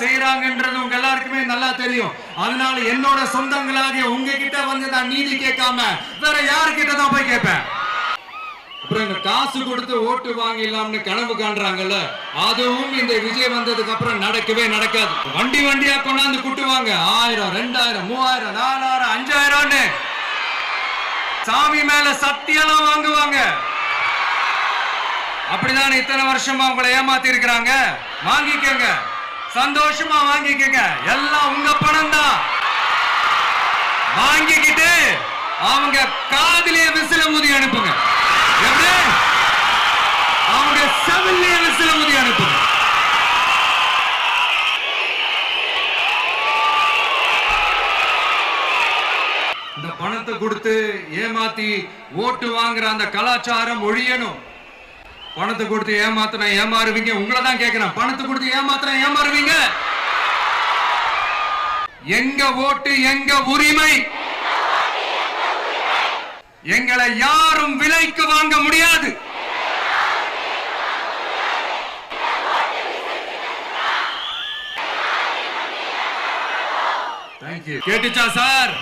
செய்யறாங்கன்றது உங்க எல்லாருக்குமே நல்லா தெரியும். அதனால என்னோட சொந்தங்களாகிய உங்ககிட்ட வந்து நான் நீதி கேட்காம வேற யாருக்கிட்ட தான் போய் கேட்பேன்? அப்புறம் இந்த காசு கொடுத்து ஓட்டு வாங்கிடலாம்னு கனவு காண்றாங்கல்ல, அதுவும் இந்த விஜய் வந்ததுக்கு அப்புறம் நடக்கவே நடக்காது. வண்டி வண்டியா கொண்டாந்து குட்டுவாங்க. 1000, 2000, 3000, 4000, 5000 சாமி மேல சத்தியெல்லாம் வாங்குவாங்க. அப்படிதான் இத்தனை வருஷமா உங்களை ஏமாத்தி இருக்கிறாங்க. வாங்கிக்கங்க, சந்தோஷமா வாங்கிக்கங்க. எல்லாம் உங்க பணம் தான். வாங்கிக்கிட்டு அவங்க காதிலேயே விசில ஊதி அனுப்புங்க. எப்படி? அவங்க செவிலியே விசில ஊதி அனுப்புங்க. இந்த பணத்தை கொடுத்து ஏமாத்தி ஓட்டு வாங்குற அந்த கலாச்சாரம் ஒழியணும். பணத்தை கொடுத்து ஏமாத்தினா ஏமாறுவீங்க. உங்களை தான் கேட்கிறேன், பணத்தை கொடுத்து ஏமாத்தினா ஏமாறுவீங்க? எங்க ஓட்டு எங்க உரிமை. எங்களை யாரும் விலைக்கு வாங்க முடியாது. கேட்டுச்சா சார்?